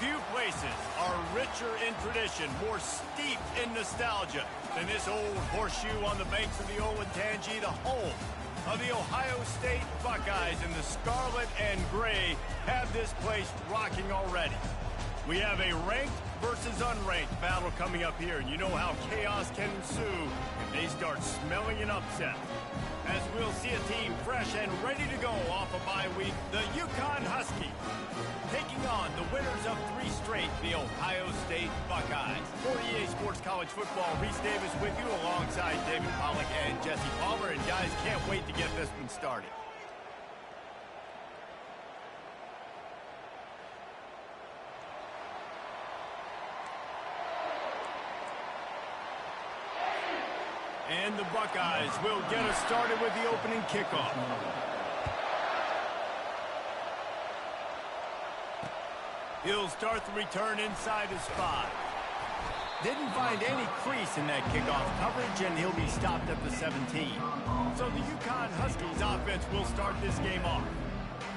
Few places are richer in tradition, more steeped in nostalgia than this old horseshoe on the banks of the Olentangy, the home of the Ohio State Buckeyes. And the scarlet and gray have this place rocking already. We have a ranked versus unranked battle coming up here, and you know how chaos can ensue if they start smelling an upset. As we'll see a team fresh and ready to go off a bye week, the UConn Huskies taking on the winners of 3 straight, the Ohio State Buckeyes. For EA Sports College Football, Reese Davis with you alongside David Pollack and Jesse Palmer. And guys, can't wait to get this one started. And the Buckeyes will get us started with the opening kickoff. He'll start the return inside his 5. Didn't find any crease in that kickoff coverage, and he'll be stopped at the 17. So the UConn Huskies offense will start this game off.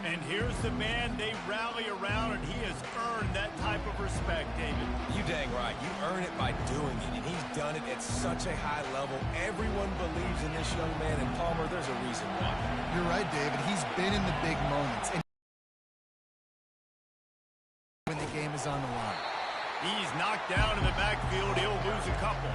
And here's the man they rally around, and he has earned that type of respect, David. You dang right. You earn it by doing it, and he's done it at such a high level. Everyone believes in this young man, and Palmer, there's a reason why. You're right, David. He's been in the big moments. And when the game is on the line. He's knocked down in the backfield. He'll lose a couple.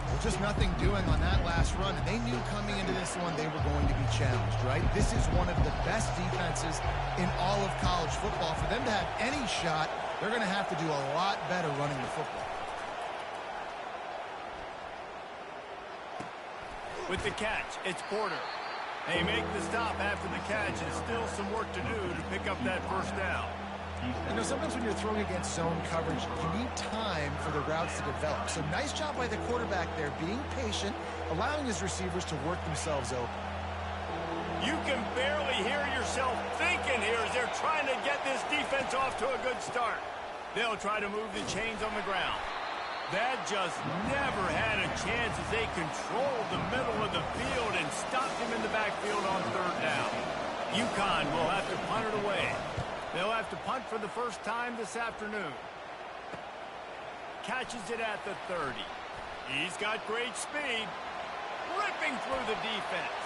Well, just nothing doing on that last run, and they knew coming into this one they were going to be challenged, right? This is one of the best defenses in all of college football. For them to have any shot, they're going to have to do a lot better running the football. With the catch, it's Porter. They make the stop after the catch, and still some work to do to pick up that first down. You know, sometimes when you're throwing against zone coverage, you need time for the routes to develop. So nice job by the quarterback there, being patient, allowing his receivers to work themselves open. You can barely hear yourself thinking here as they're trying to get this defense off to a good start. They'll try to move the chains on the ground. That just never had a chance as they controlled the middle of the field and stopped him in the backfield on 3rd down. UConn will have to punt it away. They'll have to punt for the first time this afternoon. Catches it at the 30. He's got great speed. Ripping through the defense.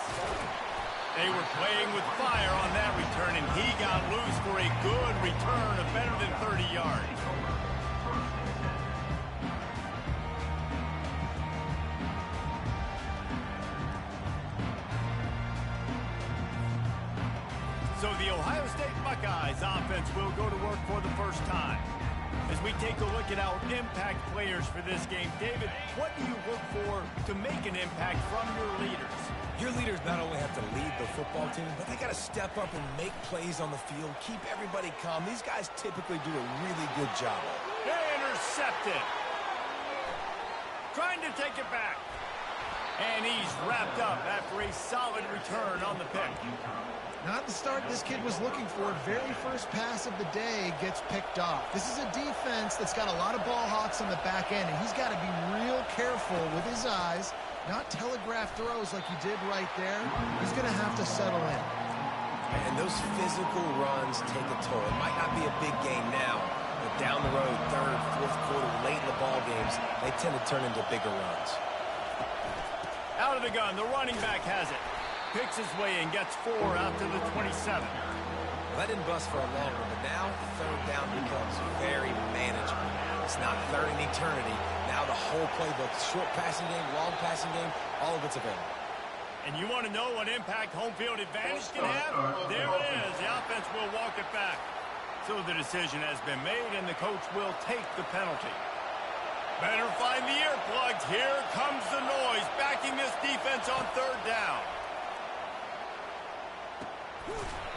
They were playing with fire on that return, and he got loose for a good return of better than 30 yards. So the Ohio State Buckeyes offense will go to work for the first time. As we take a look at our impact players for this game, David, what do you look for to make an impact from your leaders? Your leaders not only have to lead the football team, but they got to step up and make plays on the field, keep everybody calm. These guys typically do a really good job. Intercepted. Trying to take it back. And he's wrapped up after a solid return on the pick. Not the start this kid was looking for. Very first pass of the day gets picked off. This is a defense that's got a lot of ball hawks on the back end, and he's got to be real careful with his eyes, not telegraph throws like he did right there. He's going to have to settle in. And those physical runs take a toll. It might not be a big game now, but down the road, 3rd, 4th quarter, late in the ball games, they tend to turn into bigger runs. Out of the gun, the running back has it. Picks his way and gets 4 out to the 27. Well, that didn't bust for a long one, but now 3rd down becomes very manageable. It's not 3rd in eternity. Now the whole playbook, short passing game, long passing game, all of it's available. And you want to know what impact home field advantage can have? There it is. The offense will walk it back. So the decision has been made, and the coach will take the penalty. Better find the earplugs. Here comes the noise, backing this defense on 3rd down.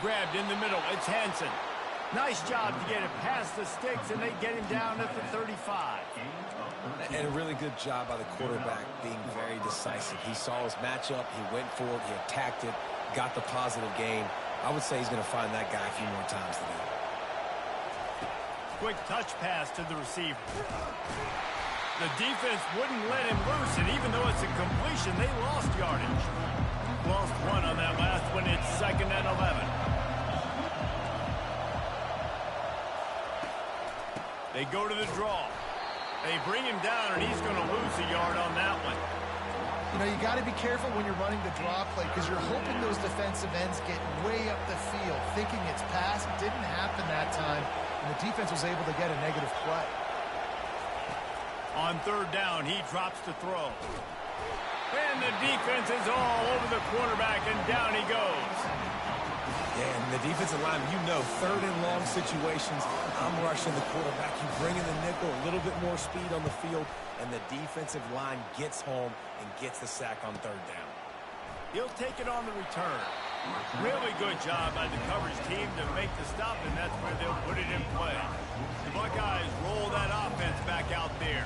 Grabbed in the middle. It's Hansen. Nice job to get it past the sticks, and they get him down at the 35. And a really good job by the quarterback being very decisive. He saw his matchup. He went for it. He attacked it. Got the positive gain. I would say he's going to find that guy a few more times today. Quick touch pass to the receiver. The defense wouldn't let him loose, and even though it's a completion, they lost yardage. Lost 1 on that last one. It's 2nd and 11. They go to the draw. They bring him down, and he's going to lose a yard on that one. You know, you got to be careful when you're running the draw play because you're hoping those defensive ends get way up the field, thinking it's pass. It didn't happen that time, and the defense was able to get a negative play. On third down, he drops to throw. And the defense is all over the quarterback, and down he goes. Yeah, and the defensive line, you know, third and long situations, I'm rushing the quarterback. You bring in the nickel, a little bit more speed on the field, and the defensive line gets home and gets the sack on third down. He'll take it on the return. Really good job by the coverage team to make the stop, and that's where they'll put it in play. The Buckeyes roll that offense back out there.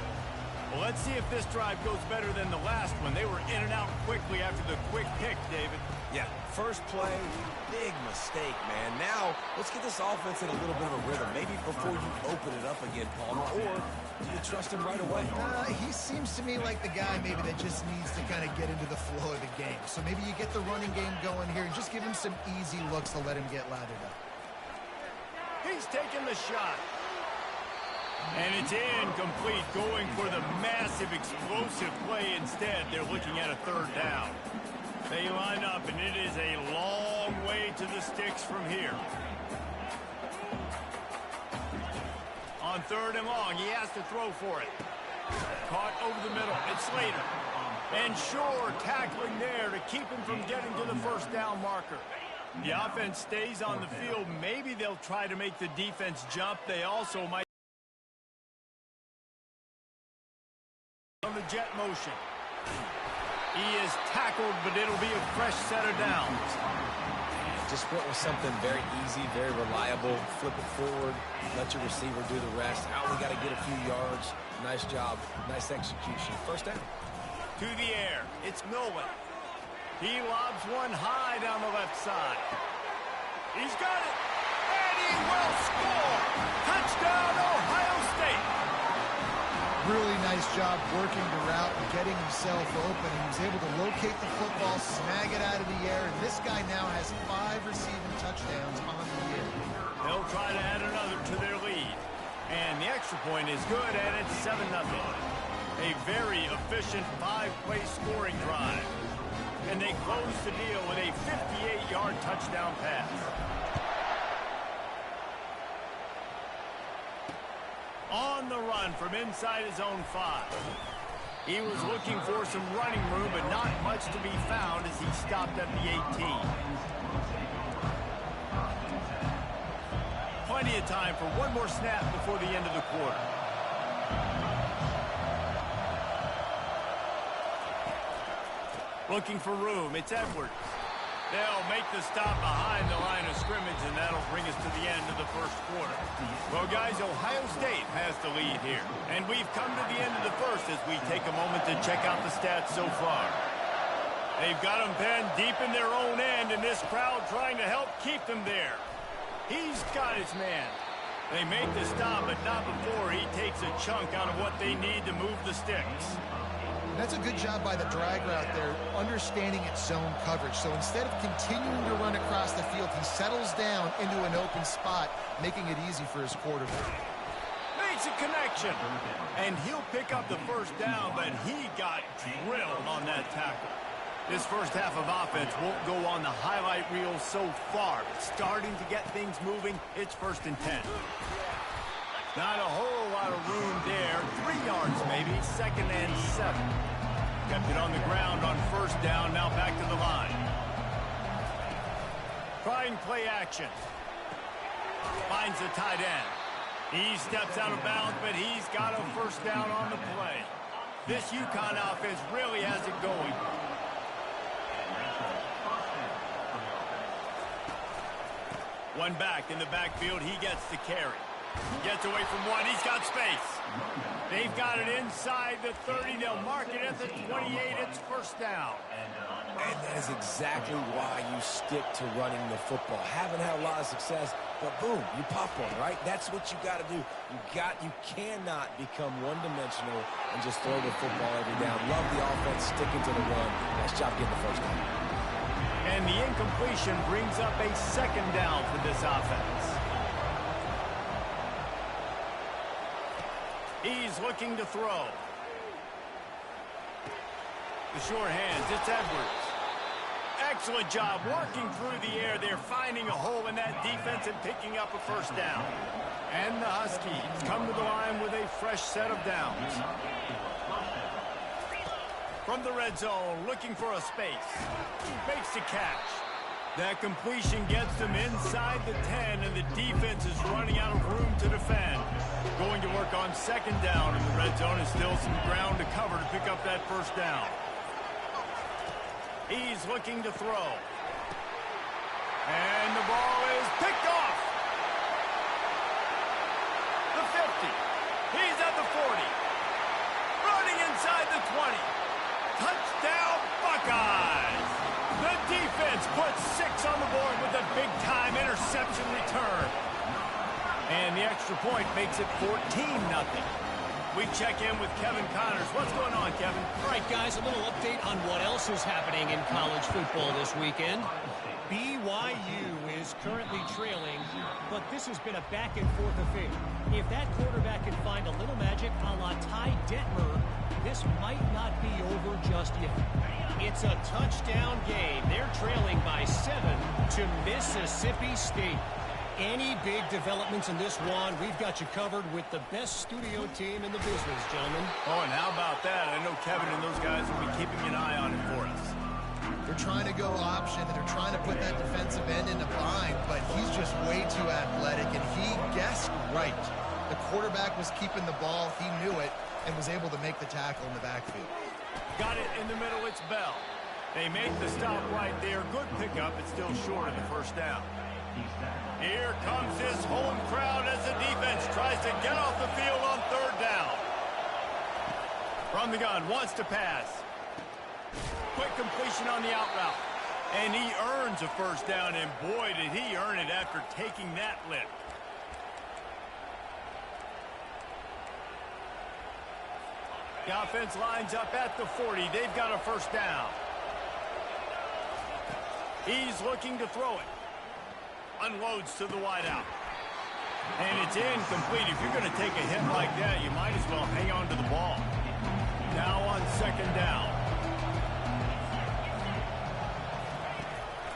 Well, let's see if this drive goes better than the last one. They were in and out quickly after the quick pick, David. Yeah, first play, big mistake, man. Now, let's get this offense in a little bit of a rhythm. Maybe before you open it up again, Palmer, or do you trust him right away? He seems to me like the guy maybe that just needs to kind of get into the flow of the game. So maybe you get the running game going here and just give him some easy looks to let him get lathered up. He's taking the shot. And it's incomplete, going for the massive explosive play instead. They're looking at a third down. They line up, and it is a long way to the sticks from here. On third and long, he has to throw for it. Caught over the middle. It's Slater. And Shore tackling there to keep him from getting to the first down marker. The offense stays on the field. Maybe they'll try to make the defense jump. They also might on the jet motion. He is tackled, but it'll be a fresh set of downs. Just went with something very easy, very reliable. Flip it forward, let your receiver do the rest. Out, we got to get a few yards. Nice job, nice execution. First down. To the air, it's Nolan. He lobs one high down the left side. He's got it, and he will score. Touchdown, Ohio State. Really nice job working the route and getting himself open. He was able to locate the football, snag it out of the air, and this guy now has 5 receiving touchdowns on the year. They'll try to add another to their lead. And the extra point is good, and it's 7-0. A very efficient 5-play scoring drive. And they close the deal with a 58-yard touchdown pass. On the run from inside his own 5. He was looking for some running room, but not much to be found as he stopped at the 18. Plenty of time for one more snap before the end of the quarter. Looking for room, it's Edwards. They'll make the stop behind the line of scrimmage, and that'll bring us to the end of the first quarter. Well, guys, Ohio State has the lead here. And we've come to the end of the first as we take a moment to check out the stats so far. They've got them penned deep in their own end, and this crowd trying to help keep them there. He's got his man. They make the stop, but not before he takes a chunk out of what they need to move the sticks. That's a good job by the drag route there, understanding its zone coverage. So instead of continuing to run across the field, he settles down into an open spot, making it easy for his quarterback. Makes a connection. And he'll pick up the first down, but he got drilled on that tackle. This first half of offense won't go on the highlight reel so far. It's starting to get things moving. It's 1st and 10. Not a whole lot of room there. 3 yards maybe. 2nd and 7. Kept it on the ground on first down. Now back to the line. Trying play action. Finds the tight end. He steps out of bounds, but he's got a first down on the play. This UConn offense really has it going. One back in the backfield. He gets the carry. Gets away from one. He's got space. They've got it inside the 30. They'll mark it at the 28. It's first down. And that is exactly why you stick to running the football. Haven't had a lot of success, but boom, you pop one, right? That's what you got to do. You cannot become one-dimensional and just throw the football every down. Love the offense, sticking to the run. Nice job getting the first down. And the incompletion brings up a 2nd down for this offense. He's looking to throw. The short hands, it's Edwards. Excellent job working through the air. They're finding a hole in that defense and picking up a first down. And the Huskies come to the line with a fresh set of downs. From the red zone, looking for a space. Makes the catch. That completion gets them inside the 10, and the defense is running out of room to defend. Going to work on second down in the red zone, and still some ground to cover to pick up that first down. He's looking to throw. And the ball is picked off. The 50. He's at the 40. Running inside the 20. Touchdown, Buckeyes! The defense puts 6 on the board with a big-time interception return. And the extra point makes it 14-0. We check in with Kevin Connors. What's going on, Kevin? All right, guys, a little update on what else is happening in college football this weekend. BYU is currently trailing, but this has been a back-and-forth affair. If that quarterback can find a little magic a la Ty Detmer, this might not be over just yet. It's a touchdown game. They're trailing by 7 to Mississippi State. Any big developments in this one, we've got you covered with the best studio team in the business, gentlemen. Oh, and how about that? I know Kevin and those guys will be keeping an eye on it for us. They're trying to go option, and they're trying to put that defensive end in a bind, but he's just way too athletic, and he guessed right. The quarterback was keeping the ball. He knew it and was able to make the tackle in the backfield. Got it in the middle. It's Bell. They make the stop right there. Good pickup. It's still short of the first down. Here comes his home crowd as the defense tries to get off the field on third down. From the gun, wants to pass. Quick completion on the out route. And he earns a first down, and boy, did he earn it after taking that lift. The offense lines up at the 40. They've got a first down. He's looking to throw it. Unloads to the wideout. And it's incomplete. If you're going to take a hit like that, you might as well hang on to the ball. Now on second down.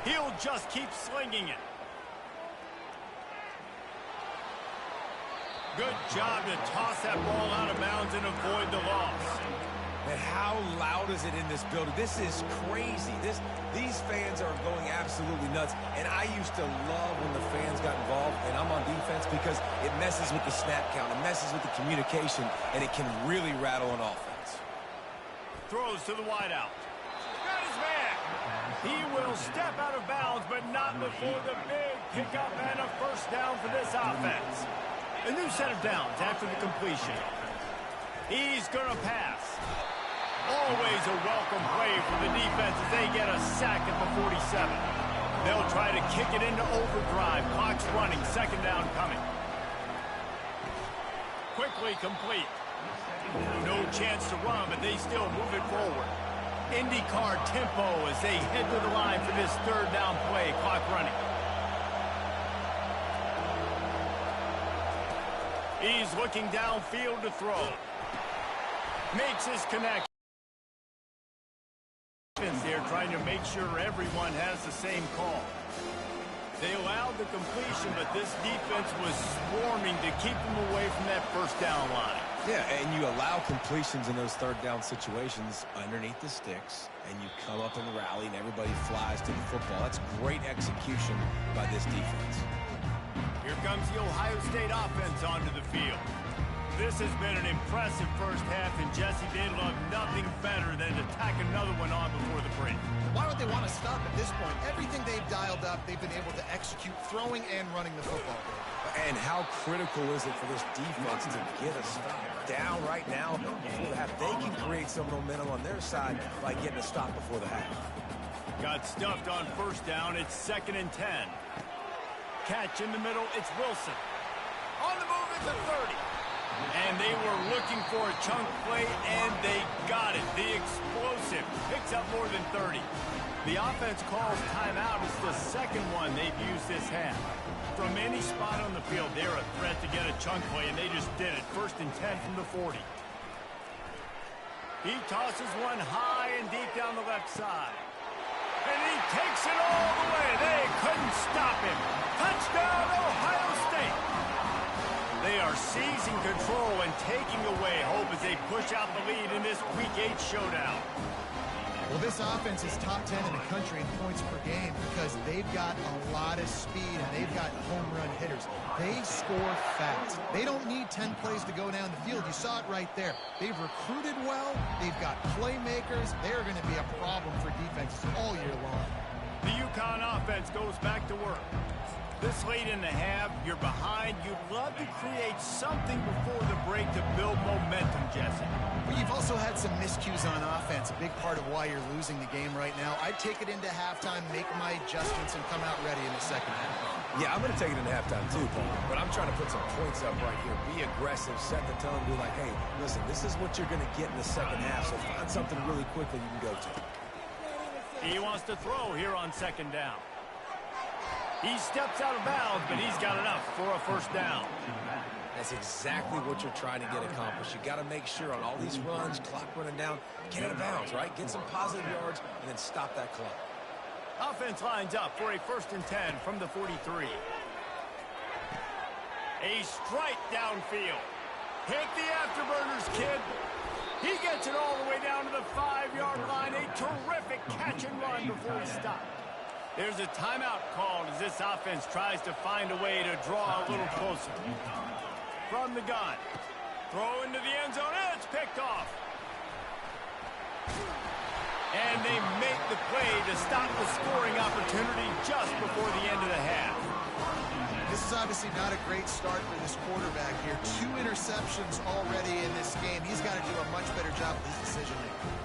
He'll just keep slinging it. Good job to toss that ball out of bounds and avoid the loss. And how loud is it in this building? This is crazy. These fans are going absolutely nuts. And I used to love when the fans got involved, and I'm on defense because it messes with the snap count. It messes with the communication, and it can really rattle an offense. Throws to the wideout. Got his man. He will step out of bounds, but not before the big pickup and a first down for this offense. A new set of downs after the completion. He's going to pass. Always a welcome play for the defense as they get a sack at the 47. They'll try to kick it into overdrive. Clock's running. Second down coming. Quickly complete. No chance to run, but they still move it forward. IndyCar tempo as they head to the line for this third down play. Clock running. He's looking downfield to throw. Makes his connection. They're trying to make sure everyone has the same call. They allowed the completion, but this defense was swarming to keep them away from that first down line. Yeah, and you allow completions in those third down situations underneath the sticks, and you come up and rally, and everybody flies to the football. That's great execution by this defense. Here comes the Ohio State offense onto the field. This has been an impressive first half, and Jesse, they love nothing better than to tack another one on before the break. Why would they want to stop at this point? Everything they've dialed up, they've been able to execute throwing and running the football. And how critical is it for this defense to get a stop down right now before the half? They can create some momentum on their side by getting a stop before the half. Got stuffed on first down. It's 2nd and 10. Catch in the middle. It's Wilson. On the move at the 30. And they were looking for a chunk play, and they got it. The explosive picks up more than 30. The offense calls timeout. It's the second one they've used this half. From any spot on the field, they're a threat to get a chunk play, and they just did it. 1st and 10 from the 40. He tosses one high and deep down the left side. And he takes it all the way. They couldn't stop him. Touchdown, Ohio State. They are seizing control and taking away hope as they push out the lead in this Week 8 showdown. Well, this offense is top 10 in the country in points per game because they've got a lot of speed and they've got home run hitters. They score fast. They don't need 10 plays to go down the field. You saw it right there. They've recruited well. They've got playmakers. They're going to be a problem for defenses all year long. The UConn offense goes back to work. This late in the half, you're behind. You'd love to create something before the break to build momentum, Jesse. But you've also had some miscues on offense, a big part of why you're losing the game right now. I'd take it into halftime, make my adjustments, and come out ready in the second half. Yeah, I'm going to take it into halftime too, Paul. But I'm trying to put some points up right here. Be aggressive, set the tone, be like, hey, listen, this is what you're going to get in the second half, so find something really quickly you can go to. He wants to throw here on 2nd down. He steps out of bounds, but he's got enough for a 1st down. That's exactly what you're trying to get accomplished. You got to make sure on all these runs, clock running down, get out of bounds, right? Get some positive yards, and then stop that clock. Offense lines up for a 1st and 10 from the 43. A strike downfield. Hit the afterburners, kid. He gets it all the way down to the 5-yard line. A terrific catch and run before he stopped. There's a timeout called as this offense tries to find a way to draw a little closer. From the gun. Throw into the end zone. And it's picked off. And they make the play to stop the scoring opportunity just before the end of the half. This is obviously not a great start for this quarterback here. 2 interceptions already in this game. He's got to do a much better job with his decision-making.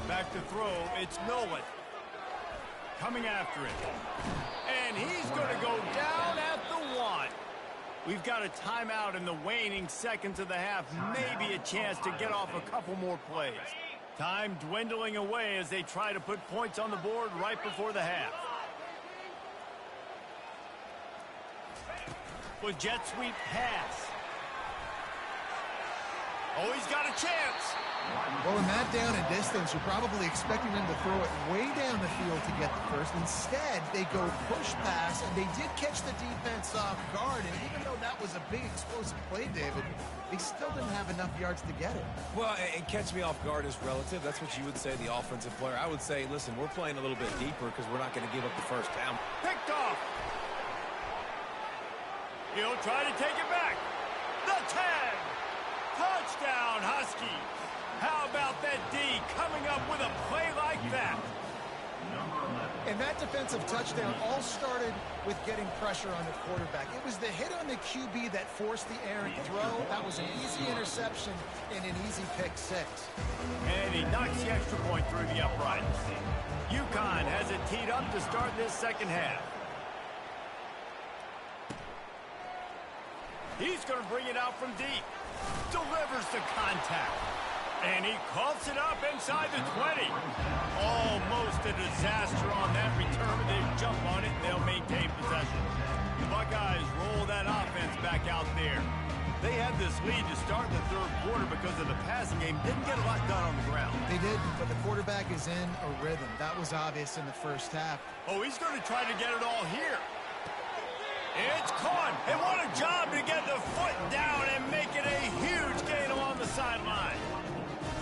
Back to throw, it's Nolan. Coming after it. And he's going to go down at the 1. We've got a timeout in the waning seconds of the half. Maybe a chance to get off a couple more plays. Time dwindling away as they try to put points on the board right before the half. With jet sweep pass. Oh, he's got a chance. Well, in that down and distance, you're probably expecting them to throw it way down the field to get the first. Instead, they go push pass, and they did catch the defense off guard. And even though that was a big explosive play, David, they still didn't have enough yards to get it. Well, and catch me off guard is relative. That's what you would say, the offensive player. I would say, listen, we're playing a little bit deeper because we're not going to give up the 1st down. Picked off. He'll try to take it back. The 10. Touchdown, Huskies. How about that D coming up with a play like that? And that defensive touchdown all started with getting pressure on the quarterback. It was the hit on the QB that forced the errant throw. That was an easy interception and an easy pick 6. And he knocks the extra point through the uprights. UConn has it teed up to start this second half. He's going to bring it out from deep. Delivers the contact. And he coughs it up inside the 20. Almost a disaster on that return. They jump on it, and they'll maintain possession. The Buckeyes roll that offense back out there. They had this lead to start the 3rd quarter because of the passing game. Didn't get a lot done on the ground. They didn't, but the quarterback is in a rhythm. That was obvious in the 1st half. Oh, he's going to try to get it all here. It's caught. And what a job to get the foot down and make it a huge gain along the sideline.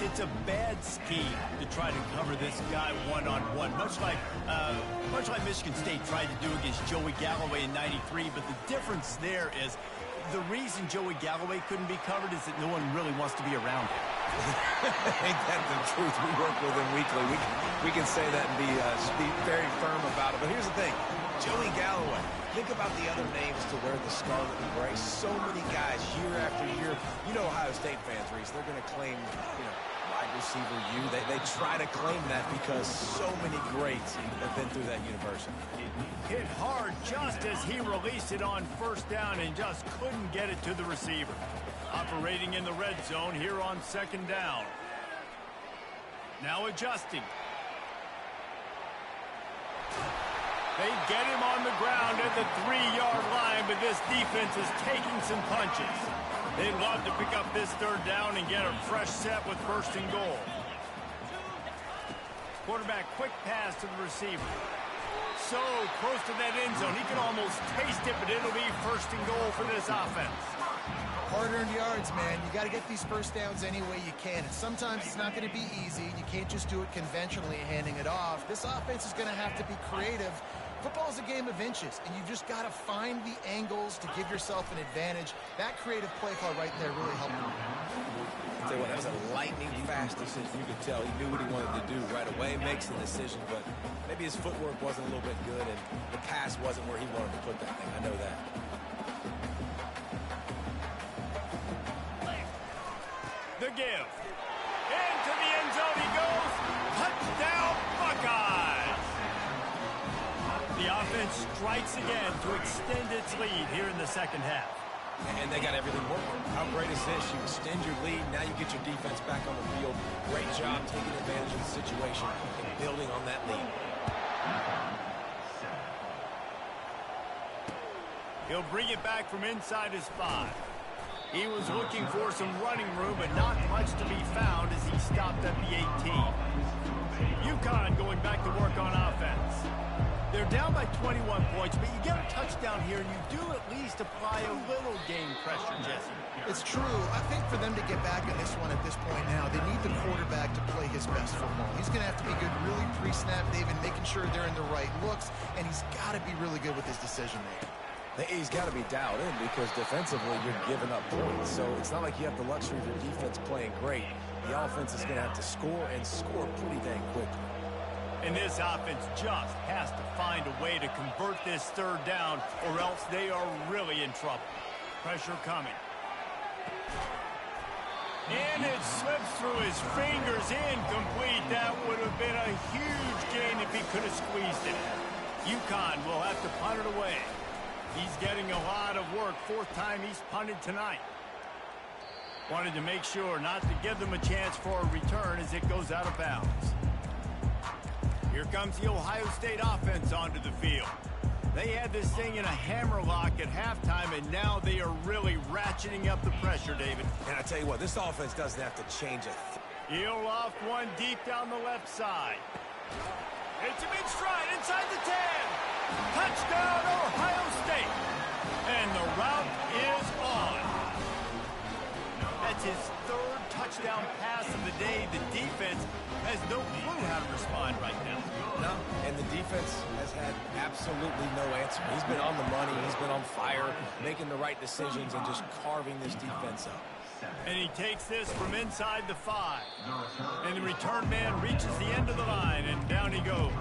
It's a bad scheme to try to cover this guy one-on-one, much like Michigan State tried to do against Joey Galloway in '93. But the difference there is the reason Joey Galloway couldn't be covered is that no one really wants to be around him. Ain't that the truth? We work with him weekly. We can say that and be very firm about it. But here's the thing. Joey Galloway. Think about the other names to wear the scarlet and gray. So many guys year after year. You know Ohio State fans, Reese, they're going to claim, wide receiver U. They try to claim that because so many greats have been through that university. Hit hard just as he released it on 1st down and just couldn't get it to the receiver. Operating in the red zone here on 2nd down. Now adjusting. They get him on the ground at the 3-yard line, but this defense is taking some punches. They'd love to pick up this third down and get a fresh set with first and goal. Quarterback quick pass to the receiver. So close to that end zone. He can almost taste it, but it'll be first and goal for this offense. Hard-earned yards, man. You got to get these first downs any way you can. And sometimes it's not going to be easy. You can't just do it conventionally handing it off. This offense is going to have to be creative. Football is a game of inches, and you've just got to find the angles to give yourself an advantage. That creative play call right there really helped him. I'll tell you what, that was a lightning-fast decision. You could tell he knew what he wanted to do right away, makes the decision, but maybe his footwork wasn't a little bit good, and the pass wasn't where he wanted to put that thing. I know that. The give. Into the end zone he goes. Touchdown, Buckeyes. The offense strikes again to extend its lead here in the second half. And they got everything working. How great is this? You extend your lead, now you get your defense back on the field. Great job taking advantage of the situation and building on that lead. He'll bring it back from inside his 5. He was looking for some running room, but not much to be found as he stopped at the 18. UConn going back to work on offense. They're down by 21 points, but you get a touchdown here, and you do at least apply a little game pressure, Jesse. It's true. I think for them to get back in this one at this point now, they need the quarterback to play his best football. He's going to have to be good really pre-snap, David, making sure they're in the right looks, and he's got to be really good with his decision-making. He's got to be dialed in because defensively you're giving up points. So it's not like you have the luxury of your defense playing great. The offense is going to have to score and score pretty dang quickly. And this offense just has to find a way to convert this third down or else they are really in trouble. Pressure coming. And it slips through his fingers, incomplete. That would have been a huge gain if he could have squeezed it. UConn will have to punt it away. He's getting a lot of work. 4th time he's punted tonight. Wanted to make sure not to give them a chance for a return as it goes out of bounds. Here comes the Ohio State offense onto the field. They had this thing in a hammerlock at halftime, and now they are really ratcheting up the pressure, David. And I tell you what, this offense doesn't have to change a thing. He'll loft one deep down the left side. It's a big stride inside the 10. Touchdown, Ohio State. And the route is on. That's his 3rd touchdown pass of the day. The defense has no clue how to respond right now. No, and the defense has had absolutely no answer. He's been on the money. He's been on fire, making the right decisions and just carving this defense up. And he takes this from inside the 5. And the return man reaches the end of the line, and down he goes.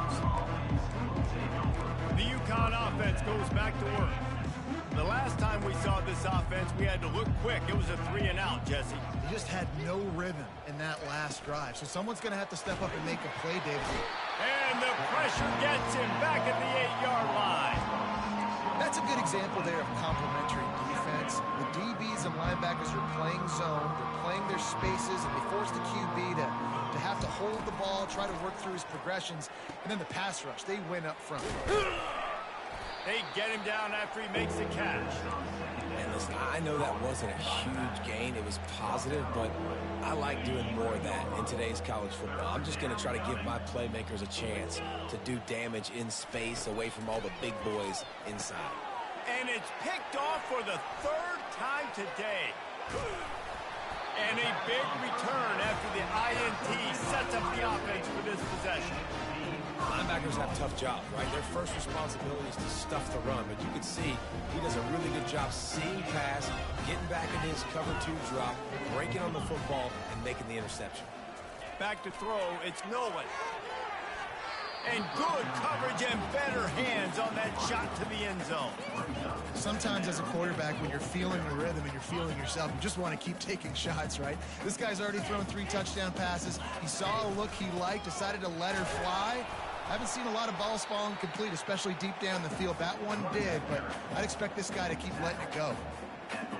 The UConn offense goes back to work. The last time we saw this offense, we had to look quick. It was a 3-and-out, Jesse. They just had no rhythm in that last drive. So someone's going to have to step up and make a play, David. And the pressure gets him back at the 8-yard line. That's a good example there of complementary defense. The DBs and linebackers are playing zone. They're playing their spaces, and they force the QB to have to hold the ball, try to work through his progressions. And then the pass rush, they win up front. They get him down after he makes the catch. And listen, I know that wasn't a huge gain. It was positive, but I like doing more of that in today's college football. I'm just going to try to give my playmakers a chance to do damage in space away from all the big boys inside. And it's picked off for the 3rd time today. And a big return after the INT sets up the offense for this possession. Linebackers have tough jobs, right? Their first responsibility is to stuff the run, but you can see he does a really good job seeing pass, getting back in his cover 2 drop, breaking on the football, and making the interception. Back to throw, it's Nolan. And good coverage and better hands on that shot to the end zone. Sometimes as a quarterback, when you're feeling the rhythm and you're feeling yourself, you just want to keep taking shots, right? This guy's already thrown 3 touchdown passes. He saw a look he liked, decided to let her fly. I haven't seen a lot of balls falling complete, especially deep down the field. That one did, but I'd expect this guy to keep letting it go.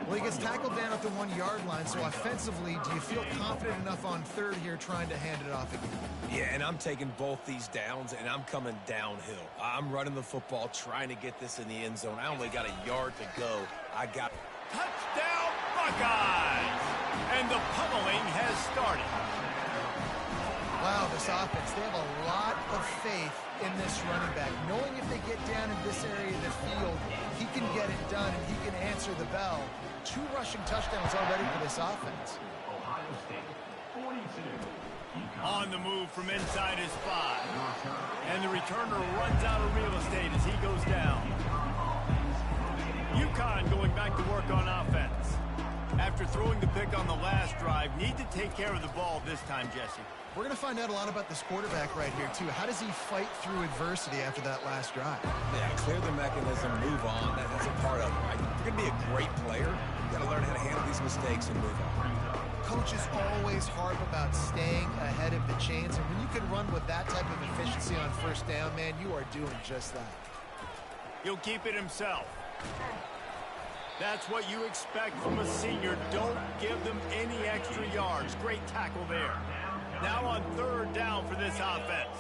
Well, he gets tackled down at the 1-yard line, so offensively, do you feel confident enough on third here trying to hand it off again? Yeah, and I'm taking both these downs, and I'm coming downhill. I'm running the football, trying to get this in the end zone. I only got a yard to go. I got... Touchdown, Buckeyes! And the pummeling has started. Wow, this offense, they have a lot of faith in this running back. Knowing if they get down in this area of the field, he can get it done and he can answer the bell. 2 rushing touchdowns already for this offense. On the move from inside his 5. And the returner runs out of real estate as he goes down. UConn going back to work on offense. After throwing the pick on the last drive, need to take care of the ball this time, Jesse. We're going to find out a lot about this quarterback right here, too. How does he fight through adversity after that last drive? Yeah, clear the mechanism, move on. That's a part of it, right? You're going to be a great player. You got to learn how to handle these mistakes and move on. Coaches always harp about staying ahead of the chains, and when you can run with that type of efficiency on first down, man, you are doing just that. He'll keep it himself. That's what you expect from a senior. Don't give them any extra yards. Great tackle there. Now on third down for this offense.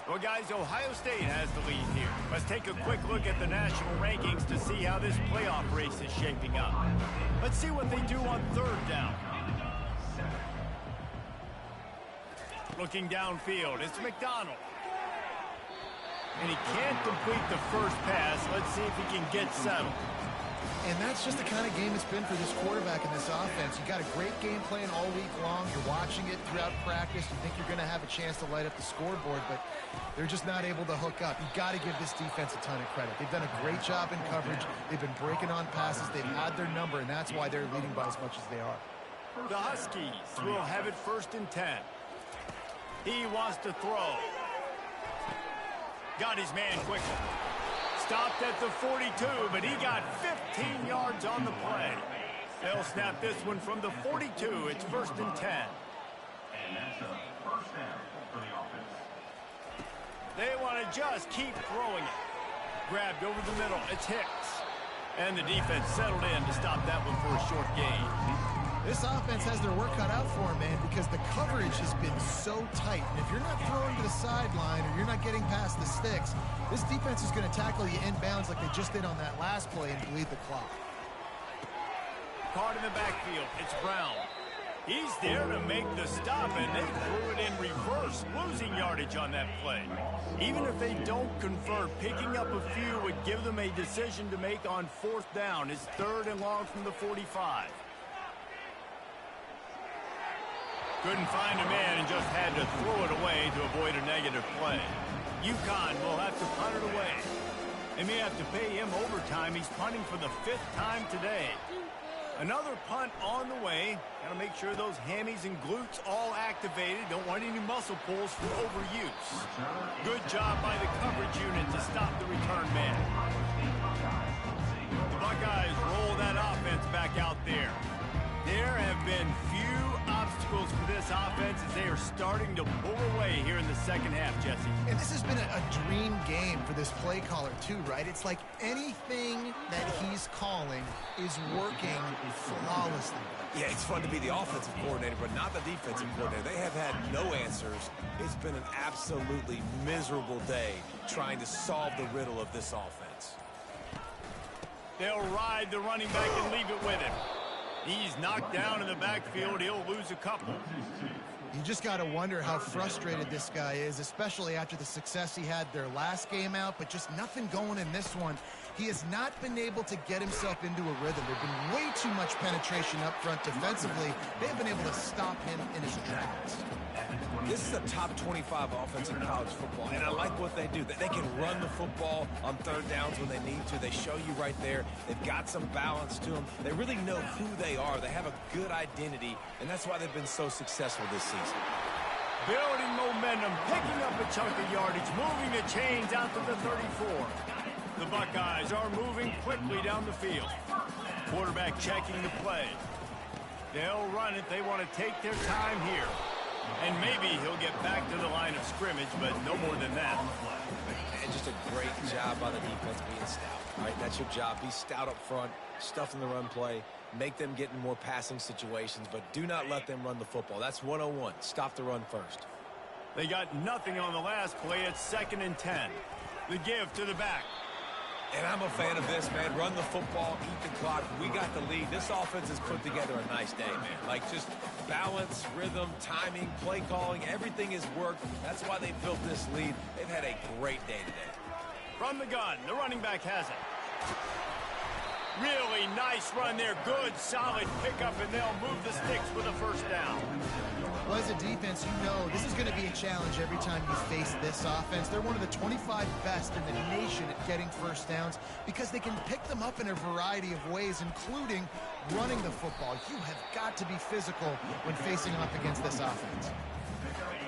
Well, guys, Ohio State has the lead here. Let's take a quick look at the national rankings to see how this playoff race is shaping up. Let's see what they do on third down. Looking downfield, it's McDonald. And he can't complete the first pass. Let's see if he can get settled. And that's just the kind of game it's been for this quarterback in this offense. You got a great game plan all week long. You're watching it throughout practice. You think you're going to have a chance to light up the scoreboard, but they're just not able to hook up. You got to give this defense a ton of credit. They've done a great job in coverage. They've been breaking on passes. They've had their number, and that's why they're leading by as much as they are. The Huskies will have it 1st and 10. He wants to throw. Got his man quickly. Stopped at the 42, but he got 15 yards on the play. They'll snap this one from the 42. It's 1st and 10. And that's a first down for the offense. They want to just keep throwing it. Grabbed over the middle. It's Hicks. And the defense settled in to stop that one for a short gain. This offense has their work cut out for them, man, because the coverage has been so tight. And if you're not throwing to the sideline or you're not getting past the sticks, this defense is going to tackle you inbounds like they just did on that last play and bleed the clock. Caught in the backfield. It's Brown. He's there to make the stop, and they threw it in reverse, losing yardage on that play. Even if they don't convert, picking up a few would give them a decision to make on 4th down. It's 3rd and long from the 45. Couldn't find a man and just had to throw it away to avoid a negative play. UConn will have to punt it away. They may have to pay him overtime. He's punting for the 5th time today. Another punt on the way. Got to make sure those hammies and glutes all activated. Don't want any muscle pulls for overuse. Good job by the coverage unit to stop the return man. The Buckeyes roll that offense back out there. There have been few obstacles for this offense as they are starting to pull away here in the second half, Jesse. And this has been a dream game for this play caller, too, right? It's like anything that he's calling is working flawlessly. Yeah, it's fun to be the offensive coordinator, but not the defensive coordinator. They have had no answers. It's been an absolutely miserable day trying to solve the riddle of this offense. They'll ride the running back and leave it with him. He's knocked down in the backfield. He'll lose a couple. You just got to wonder how frustrated this guy is, especially after the success he had their last game out, but just nothing going in this one. He has not been able to get himself into a rhythm. There's been way too much penetration up front defensively. They've been able to stop him in his tracks. This is a top 25 offense in college football, and I like what they do. They can run the football on 3rd downs when they need to. They show you right there. They've got some balance to them. They really know who they are. They have a good identity, and that's why they've been so successful this season. Building momentum, picking up a chunk of yardage, moving the chains out to the 34. The Buckeyes are moving quickly down the field. Quarterback checking the play. They'll run it. They want to take their time here. And maybe he'll get back to the line of scrimmage, but no more than that. And just a great job by the defense being stout. All right, that's your job. Be stout up front, stuff in the run play, make them get in more passing situations, but do not let them run the football. That's 101. Stop the run first. They got nothing on the last play. It's 2nd and 10. The give to the back. And I'm a fan of this, man. Run the football, eat the clock. We got the lead. This offense has put together a nice day, man. Like, just balance, rhythm, timing, play calling, everything has worked. That's why they built this lead. They've had a great day today. From the gun, the running back has it. Really nice run there. Good, solid pickup, and they'll move the sticks with a first down. Well, as a defense, you know this is going to be a challenge every time you face this offense. They're one of the 25 best in the nation at getting first downs because they can pick them up in a variety of ways, including running the football. You have got to be physical when facing up against this offense.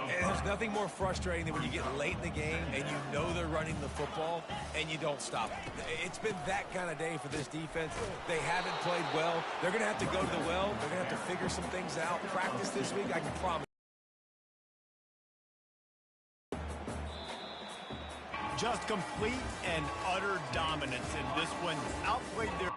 And there's nothing more frustrating than when you get late in the game and you know they're running the football and you don't stop it. It's been that kind of day for this defense. They haven't played well. They're going to have to go to the well. They're going to have to figure some things out. Practice this week, I can promise. Just complete and utter dominance in this one. Outplayed their